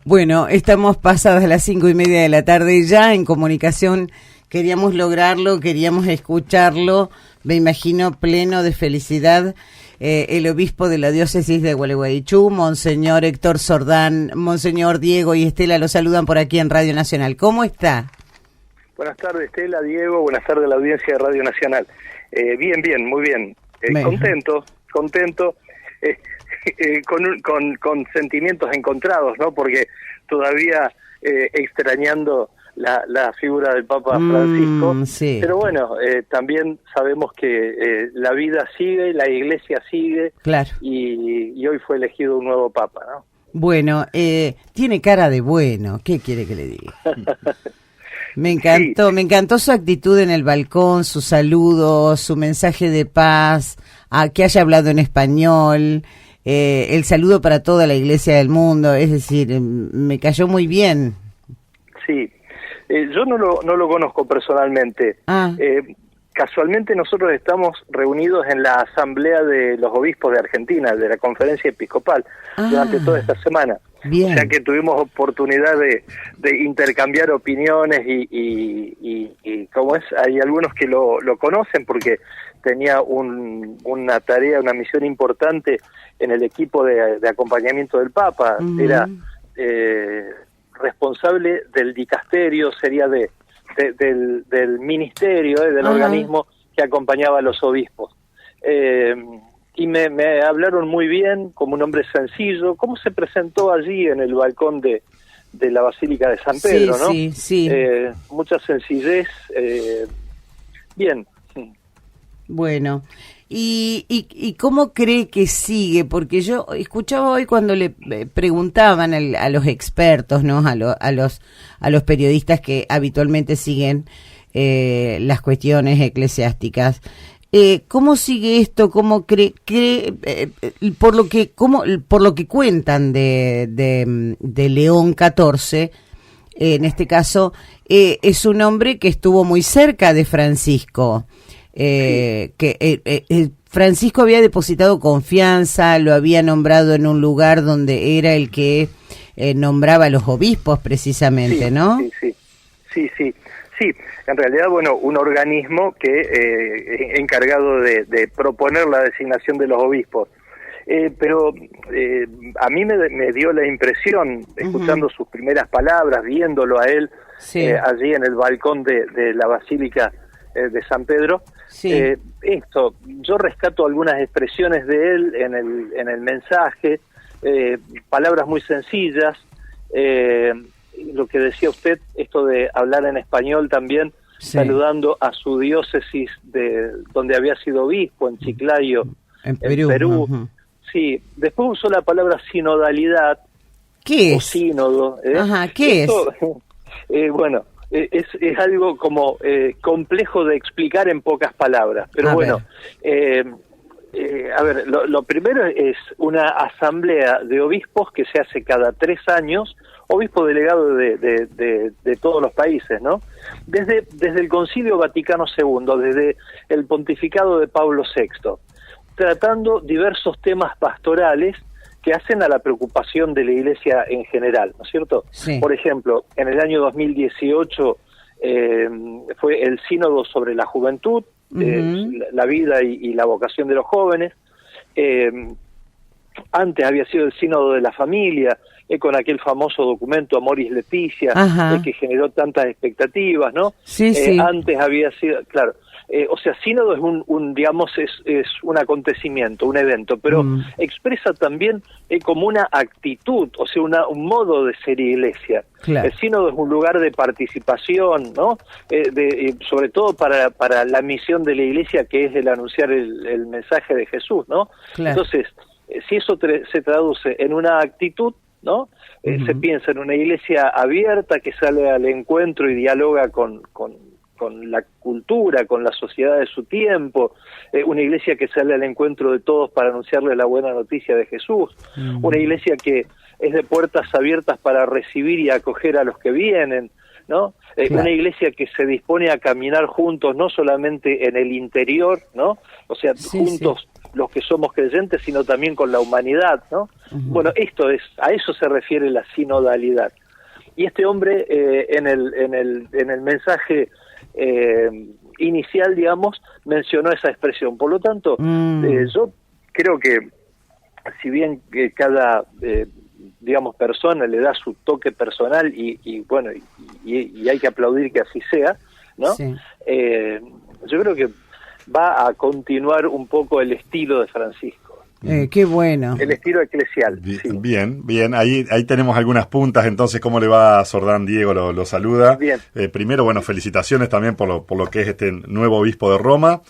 Bueno, estamos pasadas las 5:30 de la tarde ya en comunicación. Queríamos lograrlo, queríamos escucharlo. Me imagino pleno de felicidad. El obispo de la diócesis de Gualeguaychú, Monseñor Héctor Sordán. Monseñor Diego y Estela lo saludan por aquí en Radio Nacional. ¿Cómo está? Buenas tardes, Estela, Diego. Buenas tardes a la audiencia de Radio Nacional. Bien, muy bien. Contento. Con sentimientos encontrados, ¿no? Porque todavía extrañando la figura del Papa Francisco, sí. Pero bueno, también sabemos que la vida sigue, la Iglesia sigue, claro. y hoy fue elegido un nuevo Papa, ¿no? Bueno, tiene cara de bueno, ¿qué quiere que le diga? Me encantó su actitud en el balcón, su saludo, su mensaje de paz, que haya hablado en español. El saludo para toda la Iglesia del mundo, es decir, me cayó muy bien. Sí, yo no lo conozco personalmente. Casualmente nosotros estamos reunidos en la Asamblea de los Obispos de Argentina, de la Conferencia Episcopal, durante toda esta semana. Bien. O sea que tuvimos oportunidad de intercambiar opiniones y ¿cómo es? Hay algunos que lo conocen porque tenía una tarea, una misión importante en el equipo de acompañamiento del Papa. Era responsable del dicasterio, sería del ministerio, del organismo que acompañaba a los obispos. Y me hablaron muy bien, como un hombre sencillo. ¿Cómo se presentó allí en el balcón de la Basílica de San Pedro, no? Sí. Mucha sencillez. Bien. Bueno, ¿y cómo cree que sigue? Porque yo escuchaba hoy cuando le preguntaban a los expertos, ¿no? A los periodistas que habitualmente siguen las cuestiones eclesiásticas. ¿Cómo sigue esto? ¿Cómo cree por lo que cuentan de León XIV? En este caso, es un hombre que estuvo muy cerca de Francisco. Francisco había depositado confianza, lo había nombrado en un lugar donde era el que nombraba a los obispos precisamente, ¿no? Sí, en realidad, bueno, un organismo que encargado de proponer la designación de los obispos. Pero a mí me dio la impresión, escuchando sus primeras palabras, viéndolo a él allí en el balcón de la Basílica de San Pedro, yo rescato algunas expresiones de él en el mensaje, palabras muy sencillas, lo que decía usted, esto de hablar en español también, saludando a su diócesis de donde había sido obispo, en Chiclayo, en Perú. Sí, después usó la palabra sinodalidad. ¿Qué es? O sínodo. ¿Qué esto, es? Bueno, es algo como complejo de explicar en pocas palabras, pero a ver, lo primero es una asamblea de obispos que se hace cada 3 años, obispo delegado de todos los países, ¿no? Desde el Concilio Vaticano II, desde el pontificado de Pablo VI, tratando diversos temas pastorales que hacen a la preocupación de la Iglesia en general, ¿no es cierto? Sí. Por ejemplo, en el año 2018 fue el sínodo sobre la juventud, la vida y la vocación de los jóvenes. Antes había sido el sínodo de la familia, con aquel famoso documento Amoris Laetitia, que generó tantas expectativas, ¿no? Sí. Antes había sido, claro, o sea, sínodo es digamos, es un acontecimiento, un evento, pero expresa también como una actitud, o sea, un modo de ser iglesia. Claro. El sínodo es un lugar de participación, ¿no? Sobre todo para la misión de la iglesia, que es el anunciar el mensaje de Jesús, ¿no? Claro. Entonces, si eso se traduce en una actitud, ¿no? Se piensa en una iglesia abierta que sale al encuentro y dialoga con la cultura, con la sociedad de su tiempo, una iglesia que sale al encuentro de todos para anunciarle la buena noticia de Jesús, una iglesia que es de puertas abiertas para recibir y acoger a los que vienen, ¿no? Claro. Una iglesia que se dispone a caminar juntos, no solamente en el interior, ¿no? O sea, juntos los que somos creyentes, sino también con la humanidad, ¿no? Bueno, a eso se refiere la sinodalidad. Y este hombre en el mensaje inicial, digamos, mencionó esa expresión. Por lo tanto, yo creo que si bien que cada digamos persona le da su toque personal y bueno y hay que aplaudir que así sea, ¿no? Sí. Yo creo que va a continuar un poco el estilo de Francisco. Qué bueno. El estilo eclesial. Bien. Ahí tenemos algunas puntas. Entonces, ¿cómo le va a Sordán? Diego lo saluda. Bien. Primero, bueno, felicitaciones también por lo que es este nuevo obispo de Roma.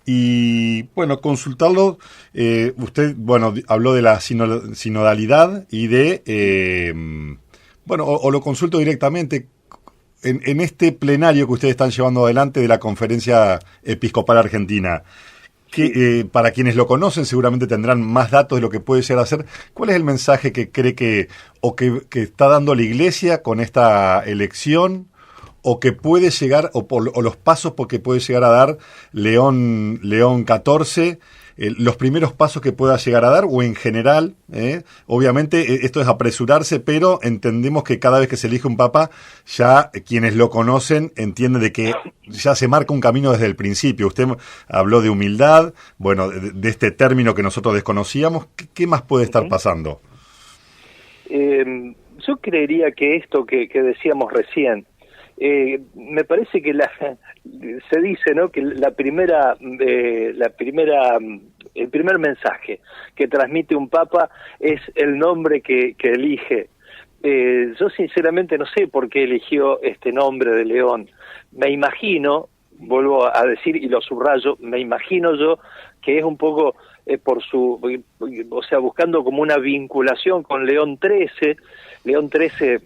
Y, bueno, consultarlo. Usted, bueno, habló de la sinodalidad y de, bueno, o lo consulto directamente. En este plenario que ustedes están llevando adelante de la Conferencia Episcopal Argentina, que para quienes lo conocen seguramente tendrán más datos de lo que puede llegar a ser. ¿Cuál es el mensaje que cree que está dando la Iglesia con esta elección, o que puede llegar, o los pasos porque puede llegar a dar León XIV, los primeros pasos que pueda llegar a dar, o en general? Obviamente esto es apresurarse, pero entendemos que cada vez que se elige un papa, ya quienes lo conocen entienden de que ya se marca un camino desde el principio. Usted habló de humildad, bueno, de este término que nosotros desconocíamos. ¿Qué más puede estar pasando? Yo creería que esto que decíamos recién, me parece que se dice, ¿no?, que el primer mensaje que transmite un papa es el nombre que elige. Yo sinceramente no sé por qué eligió este nombre de León. Me imagino, vuelvo a decir y lo subrayo, me imagino yo que es un poco buscando como una vinculación con León XIII. León XIII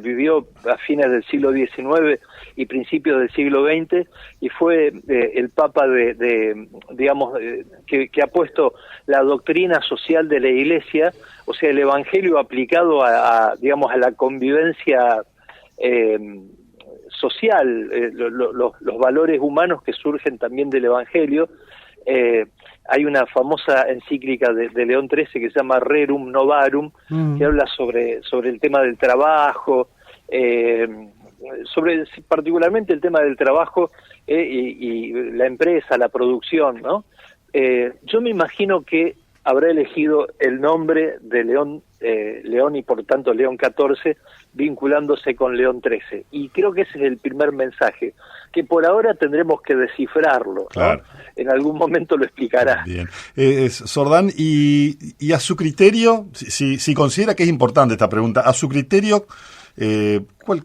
vivió a fines del siglo XIX y principios del siglo XX, y fue el papa que ha puesto la doctrina social de la Iglesia, o sea, el Evangelio aplicado a la convivencia social, los valores humanos que surgen también del Evangelio. Hay una famosa encíclica de León XIII que se llama Rerum Novarum, que habla sobre el tema del trabajo, particularmente el tema del trabajo y la empresa, la producción, ¿no? Yo me imagino que habrá elegido el nombre de León y por tanto León XIV, vinculándose con León XIII. Y creo que ese es el primer mensaje, que por ahora tendremos que descifrarlo, ¿no? Claro. En algún momento lo explicará. Bien. Sordán, y a su criterio, si considera que es importante esta pregunta, a su criterio,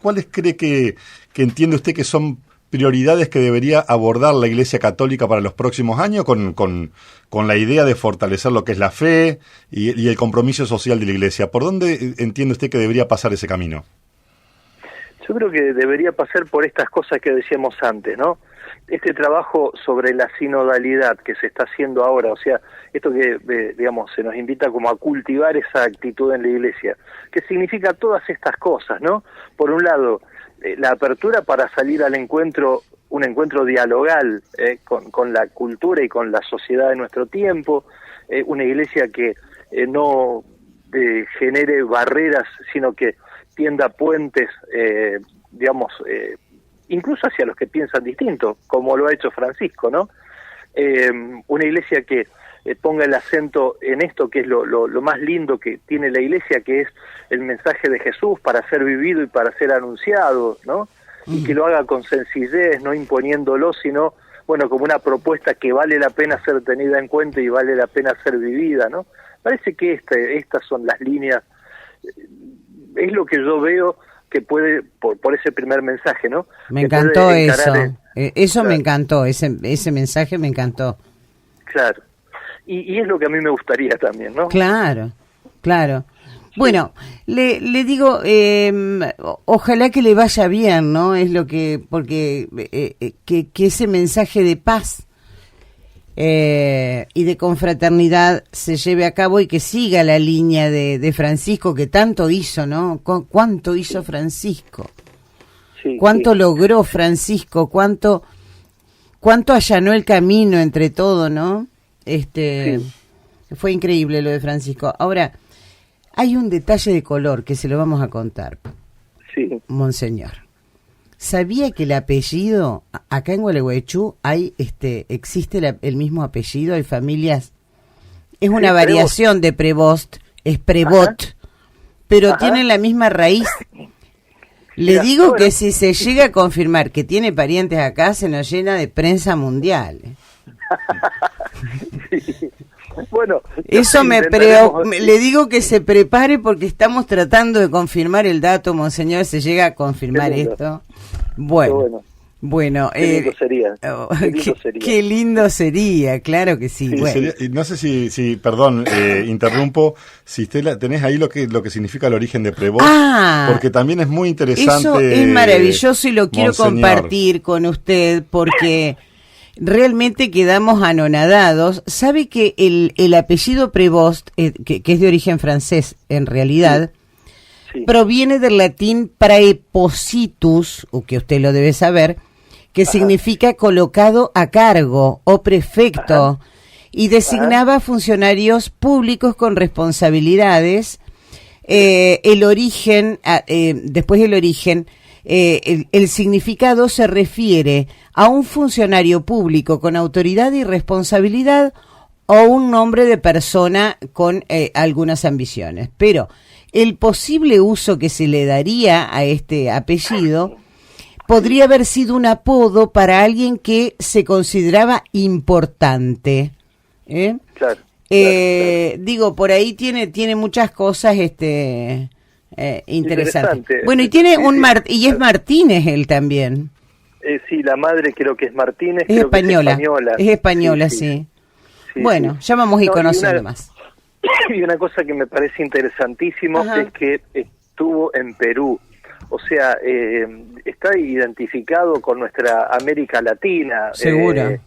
¿cuáles cree que entiende usted que son prioridades que debería abordar la Iglesia Católica para los próximos años con la idea de fortalecer lo que es la fe y el compromiso social de la Iglesia? ¿Por dónde entiende usted que debería pasar ese camino? Yo creo que debería pasar por estas cosas que decíamos antes, ¿no? Este trabajo sobre la sinodalidad que se está haciendo ahora, o sea, esto que, se nos invita como a cultivar esa actitud en la Iglesia, que significa todas estas cosas, ¿no? Por un lado, la apertura para salir al encuentro, un encuentro dialogal con la cultura y con la sociedad de nuestro tiempo, una Iglesia que no genere barreras, sino que tienda puentes, incluso hacia los que piensan distinto, como lo ha hecho Francisco, ¿no? Una Iglesia que ponga el acento en esto que es lo más lindo que tiene la Iglesia, que es el mensaje de Jesús para ser vivido y para ser anunciado, ¿no? Y que lo haga con sencillez, no imponiéndolo, sino, bueno, como una propuesta que vale la pena ser tenida en cuenta y vale la pena ser vivida, ¿no? Parece que estas son las líneas, es lo que yo veo que puede, por ese primer mensaje, ¿no? Me encantó eso, eso claro. Me encantó, ese mensaje me encantó. Claro, y es lo que a mí me gustaría también, ¿no? Claro. Bueno, le digo, ojalá que le vaya bien, ¿no? Es lo porque que ese mensaje de paz y de confraternidad se lleve a cabo y que siga la línea de Francisco, que tanto hizo, ¿no? ¿Cuánto hizo Francisco? Sí, ¿Cuánto logró Francisco? ¿Cuánto allanó el camino entre todo, ¿no? Fue increíble lo de Francisco. Ahora, hay un detalle de color que se lo vamos a contar. Sí. Monseñor, ¿sabía que el apellido, acá en Gualeguaychú, existe el mismo apellido? Hay familias, es una variación de Prevost, es Prevot, pero tienen la misma raíz. Le digo que si se llega a confirmar que tiene parientes acá, se nos llena de prensa mundial. Sí. Bueno, eso le digo que se prepare porque estamos tratando de confirmar el dato, monseñor, se llega a confirmar esto. Bueno, qué lindo sería. Qué lindo sería, claro que sí. Bueno. Sería, no sé si perdón, interrumpo, si usted tenés ahí lo que significa el origen de Prevost, porque también es muy interesante. Eso es maravilloso y lo quiero compartir con usted porque realmente quedamos anonadados. ¿Sabe que el apellido Prevost, que es de origen francés en realidad, proviene del latín praepositus, o que usted lo debe saber, que significa colocado a cargo o prefecto, y designaba funcionarios públicos con responsabilidades. El origen, después del origen, el significado se refiere a un funcionario público con autoridad y responsabilidad o un nombre de persona con algunas ambiciones. Pero el posible uso que se le daría a este apellido podría haber sido un apodo para alguien que se consideraba importante. Claro. Digo, por ahí tiene muchas cosas interesantes. Bueno, y tiene y es Martínez él también. Sí, la madre creo que es Martínez. Es española. Es española, sí. Bueno, ya vamos a ir conociendo más. Y una cosa que me parece interesantísimo es que estuvo en Perú. O sea, está identificado con nuestra América Latina. Seguro.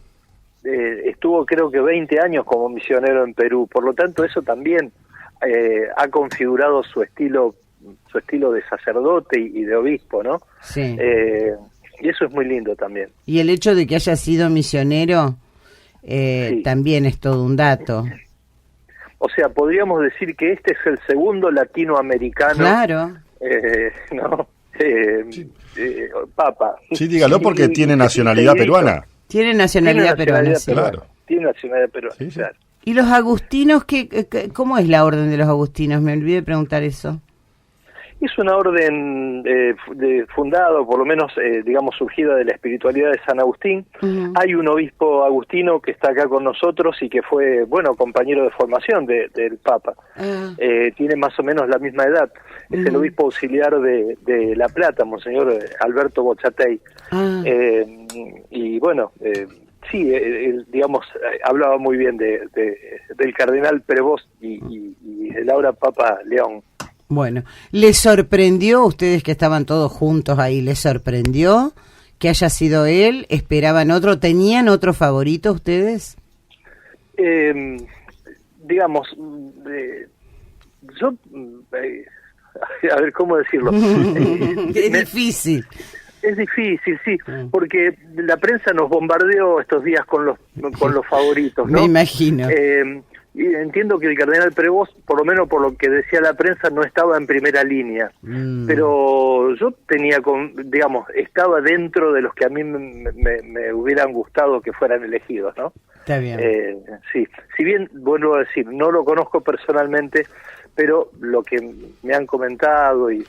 Estuvo creo que 20 años como misionero en Perú. Por lo tanto, eso también ha configurado su estilo de sacerdote y de obispo, ¿no? Sí. Y eso es muy lindo también. Y el hecho de que haya sido misionero también es todo un dato. O sea, podríamos decir que este es el segundo latinoamericano. Claro. ¿No? Papa. Sí, dígalo porque tiene nacionalidad peruana. Tiene nacionalidad peruana, sí. Claro. Tiene nacionalidad peruana, sí. Claro. ¿Y los agustinos, cómo es la orden de los agustinos? Me olvidé de preguntar eso. Es una orden fundada, por lo menos, digamos, surgida de la espiritualidad de San Agustín. Hay un obispo agustino que está acá con nosotros y que fue, bueno, compañero de formación del Papa. Tiene más o menos la misma edad. Es el obispo auxiliar de La Plata, Monseñor Alberto Bochatey. Y bueno, sí, digamos, hablaba muy bien del cardenal Prevost y el ahora Papa León. Bueno, ¿les sorprendió, ustedes que estaban todos juntos ahí, les sorprendió que haya sido él? ¿Esperaban otro? ¿Tenían otro favorito ustedes? Digamos, yo, a ver, ¿cómo decirlo? Es difícil. Es difícil, sí, porque la prensa nos bombardeó estos días con los favoritos, ¿no? Me imagino. Y entiendo que el cardenal Prevost, por lo menos por lo que decía la prensa, no estaba en primera línea, pero yo tenía, digamos, estaba dentro de los que a mí me hubieran gustado que fueran elegidos, ¿no? Está bien. Sí, si bien, vuelvo a decir, no lo conozco personalmente, pero lo que me han comentado y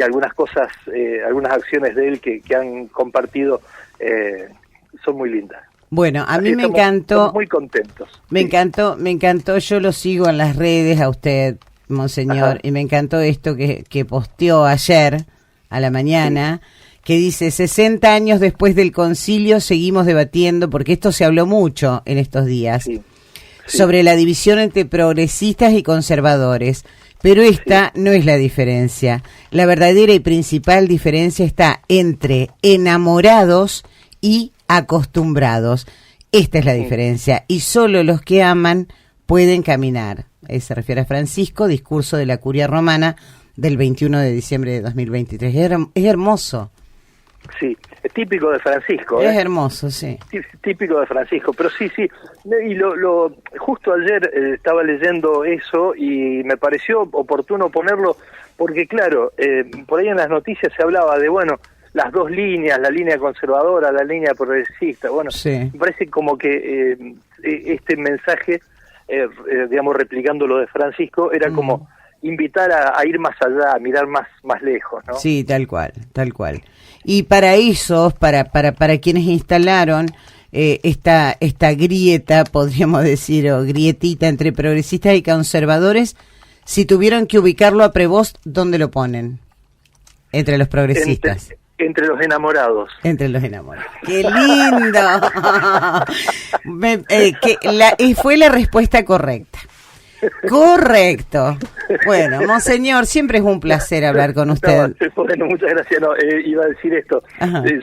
algunas cosas, algunas acciones de él que han compartido son muy lindas. Bueno, a mí me encantó. Estamos muy contentos. Me encantó. Yo lo sigo en las redes a usted, monseñor, y me encantó esto que posteó ayer a la mañana, que dice: 60 años después del concilio seguimos debatiendo, porque esto se habló mucho en estos días, sobre la división entre progresistas y conservadores. Pero esta no es la diferencia. La verdadera y principal diferencia está entre enamorados y acostumbrados. Esta es la diferencia, y solo los que aman pueden caminar. Se refiere a Francisco, discurso de la Curia Romana del 21 de diciembre de 2023. Es hermoso. Sí, es típico de Francisco. Es hermoso, sí. Típico de Francisco, pero sí. Y justo ayer estaba leyendo eso y me pareció oportuno ponerlo porque, claro, por ahí en las noticias se hablaba de, bueno, las dos líneas, la línea conservadora, la línea progresista. Bueno, sí. me parece como que este mensaje, digamos, replicando lo de Francisco, era como invitar a ir más allá, a mirar más lejos, ¿no? Sí, tal cual. Y para esos, para quienes instalaron esta grieta, podríamos decir, o grietita entre progresistas y conservadores, si tuvieran que ubicarlo a Prevost, ¿dónde lo ponen? Entre los progresistas. Entre los enamorados. Entre los enamorados. ¡Qué lindo! Fue la respuesta correcta. Correcto. Bueno, monseñor, siempre es un placer hablar con usted. Bueno, muchas gracias. Iba a decir esto.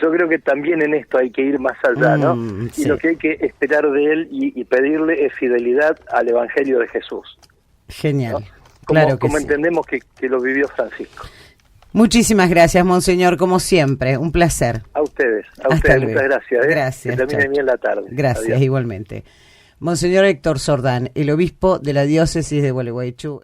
Yo creo que también en esto hay que ir más allá, ¿no? Sí. Y lo que hay que esperar de él y pedirle es fidelidad al Evangelio de Jesús. Genial. ¿No? Claro que como sí. entendemos que lo vivió Francisco. Muchísimas gracias, monseñor, como siempre, un placer. A ustedes, Hasta luego. muchas gracias. Gracias. Que termine bien la tarde. Gracias, Adiós. igualmente. Monseñor Héctor Sordán, el obispo de la diócesis de Gualeguaychú.